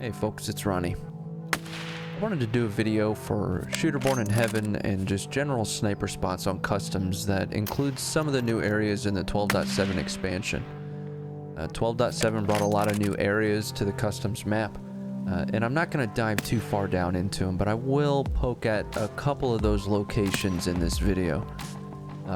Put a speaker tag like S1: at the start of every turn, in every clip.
S1: Hey folks, it's Ronnie. I wanted to do a video for Shooterborn in Heaven and just general sniper spots on customs that includes some of the new areas in the 12.7 expansion. 12.7 brought a lot of new areas to the customs map, and I'm not going to dive too far down into them, but I will poke at a couple of those locations in this video.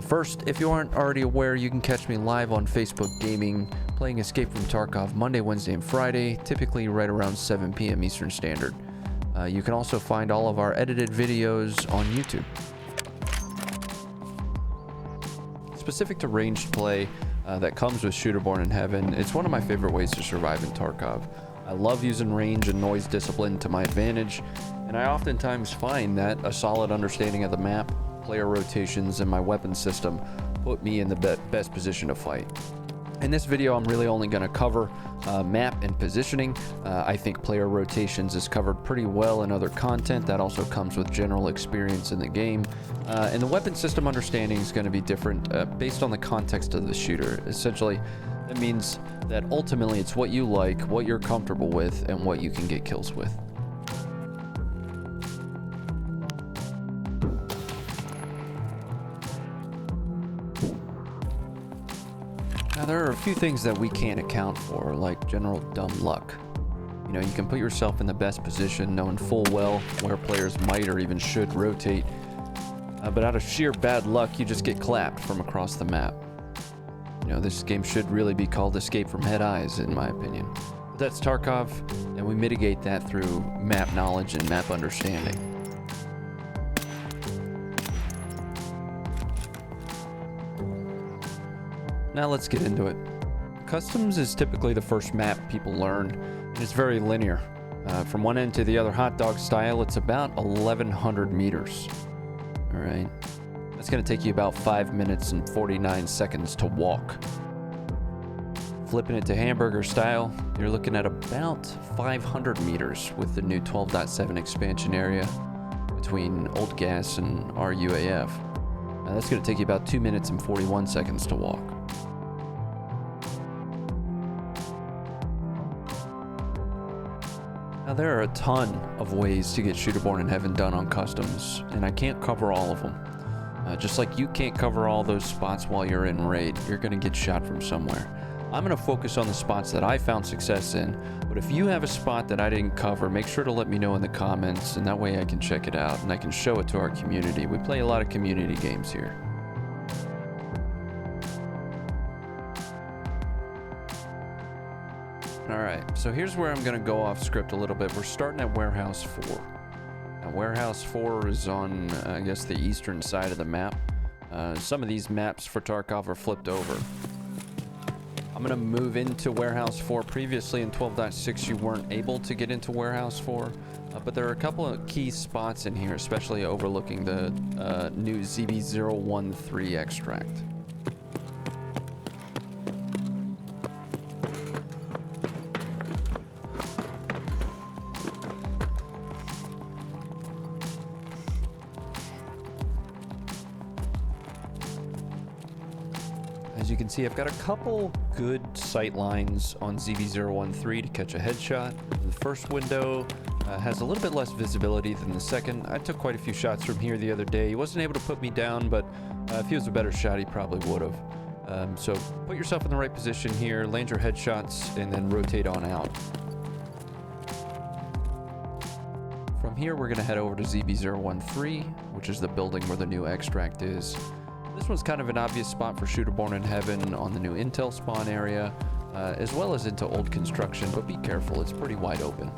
S1: First, if you aren't already aware, you can catch me live on Facebook Gaming, playing Escape from Tarkov Monday, Wednesday, and Friday, typically right around 7 p.m. Eastern Standard. You can also find all of our edited videos on YouTube. Specific to ranged play that comes with Shooterborn in Heaven, it's one of my favorite ways to survive in Tarkov. I love using range and noise discipline to my advantage, and I oftentimes find that a solid understanding of the map, player rotations, and my weapon system put me in the best position to fight. In this video, I'm really only going to cover map and positioning. I think player rotations is covered pretty well in other content. That also comes with general experience in the game. And the weapon system understanding is going to be different based on the context of the shooter. Essentially, that means that ultimately it's what you like, what you're comfortable with, and what you can get kills with. Now, there are a few things that we can't account for, like general dumb luck. You know, you can put yourself in the best position knowing full well where players might or even should rotate, but out of sheer bad luck, you just get clapped from across the map. You know, this game should really be called Escape from Head Eyes, in my opinion. But that's Tarkov, and we mitigate that through map knowledge and map understanding. Now let's get into it. Customs is typically the first map people learn, and it's very linear. From one end to the other hot dog style, it's about 1,100 meters. All right, that's gonna take you about 5 minutes and 49 seconds to walk. Flipping it to hamburger style, you're looking at about 500 meters with the new 12.7 expansion area between Old Gas and RUAF. Now that's gonna take you about 2 minutes and 41 seconds to walk. Now, there are a ton of ways to get Shooterborn in Heaven done on customs, and I can't cover all of them. Just like you can't cover all those spots while you're in raid, you're going to get shot from somewhere. I'm going to focus on the spots that I found success in, but if you have a spot that I didn't cover, make sure to let me know in the comments, and that way I can check it out and I can show it to our community. We play a lot of community games here. Alright, so here's where I'm going to go off script a little bit. We're starting at Warehouse 4. Now, Warehouse 4 is on, I guess, the eastern side of the map. Some of these maps for Tarkov are flipped over. I'm going to move into Warehouse 4. Previously in 12.6 you weren't able to get into Warehouse 4, but there are a couple of key spots in here, especially overlooking the new ZB013 extract. As you can see, I've got a couple good sight lines on ZB013 to catch a headshot. The first window has a little bit less visibility than the second. I took quite a few shots from here the other day. He wasn't able to put me down, but if he was a better shot, he probably would have. So put yourself in the right position here, land your headshots, and then rotate on out. From here, we're going to head over to ZB013, which is the building where the new extract is. This one's kind of an obvious spot for Shooterborn in Heaven on the new intel spawn area, as well as into old construction, but be careful, it's pretty wide open.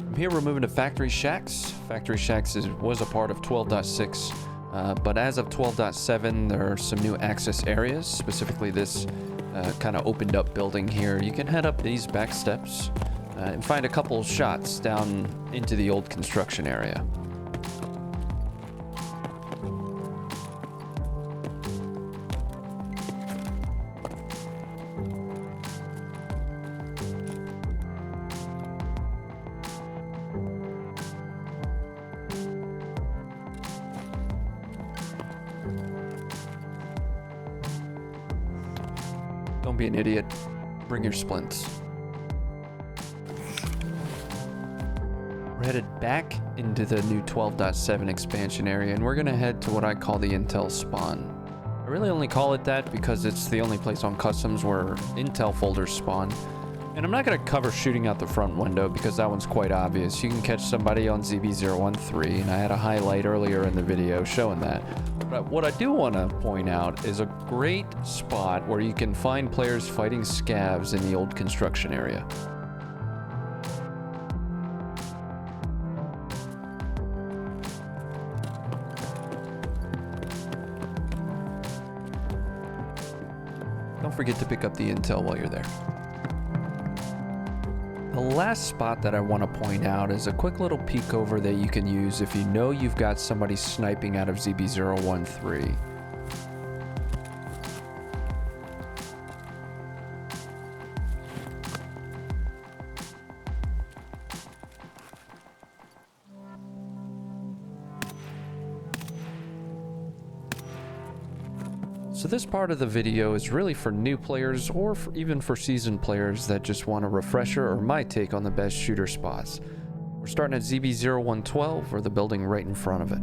S1: From here, we're moving to Factory Shacks. Factory Shacks was a part of 12.6, but as of 12.7, there are some new access areas, specifically this kind of opened up building here. You can head up these back steps and find a couple shots down into the old construction area. Don't be an idiot. Bring your splints. We're headed back into the new 12.7 expansion area, and we're gonna head to what I call the Intel spawn. I really only call it that because it's the only place on customs where Intel folders spawn. And I'm not gonna cover shooting out the front window because that one's quite obvious. You can catch somebody on ZB013, and I had a highlight earlier in the video showing that. But what I do want to point out is a great spot where you can find players fighting scavs in the old construction area. Don't forget to pick up the intel while you're there. The last spot that I want to point out is a quick little peek over that you can use if you know you've got somebody sniping out of ZB013. So this part of the video is really for new players or even for seasoned players that just want a refresher or my take on the best shooter spots. We're starting at ZB0112 or the building right in front of it.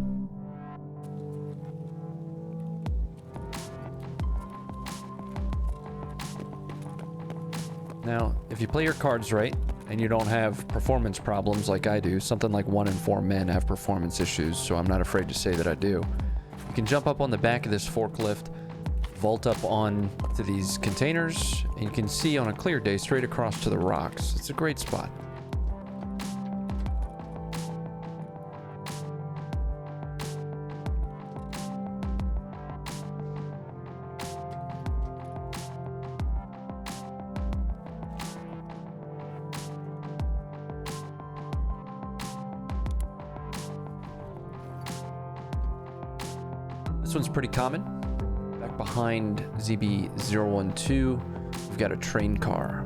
S1: Now, if you play your cards right and you don't have performance problems like I do, something like 1 in 4 men have performance issues, so I'm not afraid to say that I do. You can jump up on the back of this forklift, vault up on to these containers, and you can see on a clear day straight across to the rocks. It's a great spot. This one's pretty common. Behind ZB012, we've got a train car.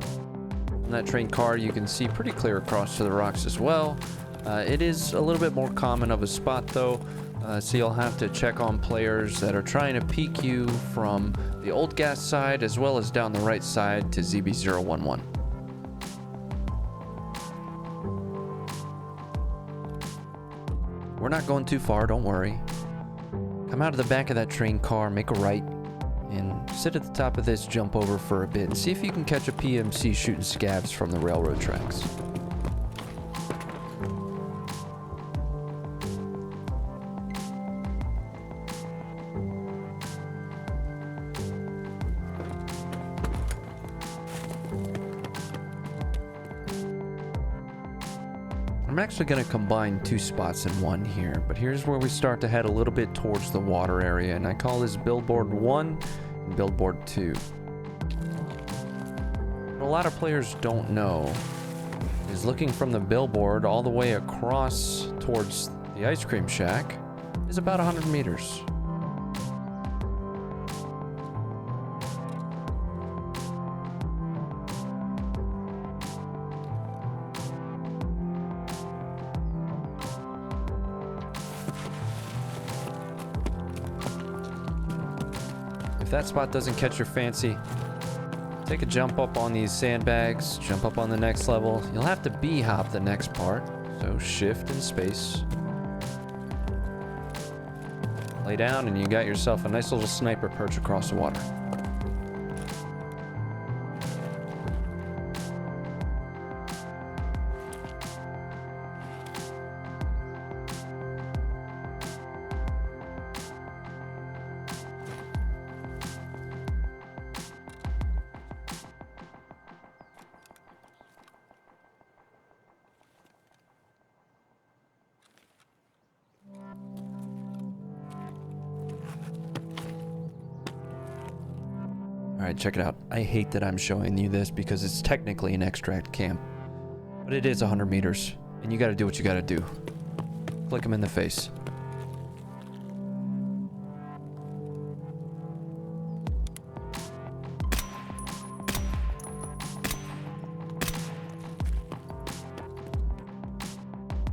S1: On that train car, you can see pretty clear across to the rocks as well. It is a little bit more common of a spot though, so you'll have to check on players that are trying to peek you from the old gas side as well as down the right side to ZB011. We're not going too far, don't worry. Come out of the back of that train car, make a right, and sit at the top of this, jump over for a bit, and see if you can catch a PMC shooting scavs from the railroad tracks. I'm actually going to combine 2 spots in one here, but here's where we start to head a little bit towards the water area, and I call this Billboard 1 and Billboard 2. What a lot of players don't know is looking from the billboard all the way across towards the ice cream shack is about 100 meters. If that spot doesn't catch your fancy, take a jump up on these sandbags, jump up on the next level. You'll have to B-hop the next part, so shift and space. Lay down and you got yourself a nice little sniper perch across the water. Alright, check it out. I hate that I'm showing you this because it's technically an extract camp. But it is 100 meters, and you gotta do what you gotta do. Click him in the face.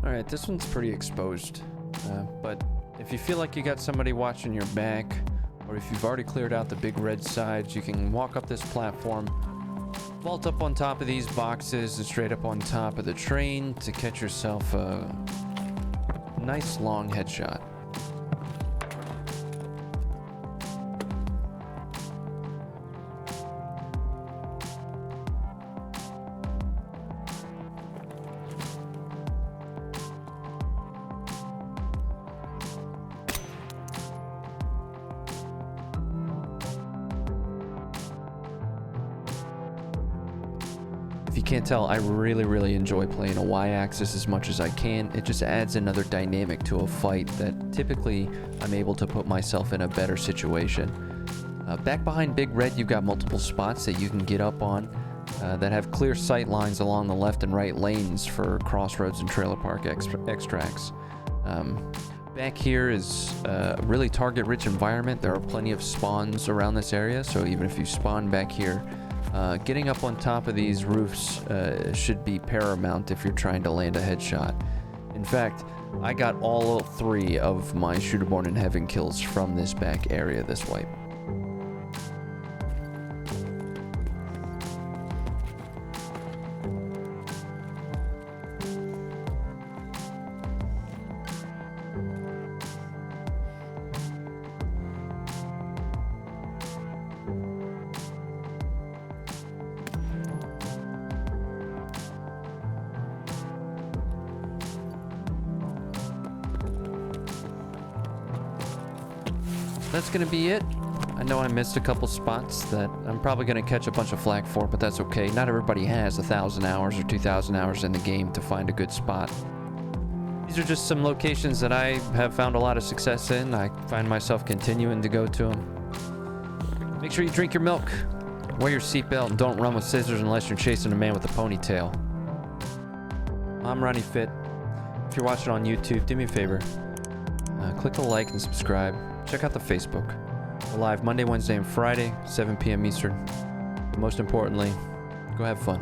S1: Alright, this one's pretty exposed. But if you feel like you got somebody watching your back, or or if you've already cleared out the big red sides, you can walk up this platform, vault up on top of these boxes and straight up on top of the train to catch yourself a nice long headshot. If you can't tell, I really enjoy playing a Y-axis as much as I can. It just adds another dynamic to a fight that typically I'm able to put myself in a better situation. Back behind Big Red, you've got multiple spots that you can get up on that have clear sight lines along the left and right lanes for crossroads and trailer park extracts. Back here is a really target-rich environment. There are plenty of spawns around this area, so even if you spawn back here, getting up on top of these roofs should be paramount if you're trying to land a headshot. In fact, I got all 3 of my Shooterborn in Heaven kills from this back area this wipe. That's gonna be it. I know I missed a couple spots that I'm probably gonna catch a bunch of flack for, but that's okay. Not everybody has 1,000 hours or 2,000 hours in the game to find a good spot. These are just some locations that I have found a lot of success in. I find myself continuing to go to them. Make sure you drink your milk, wear your seatbelt, and don't run with scissors unless you're chasing a man with a ponytail. I'm Ronnie Fit. If you're watching on YouTube, do me a favor. Click a like and subscribe. Check out the Facebook. We're live Monday, Wednesday, and Friday, 7 p.m. Eastern. But most importantly, go have fun.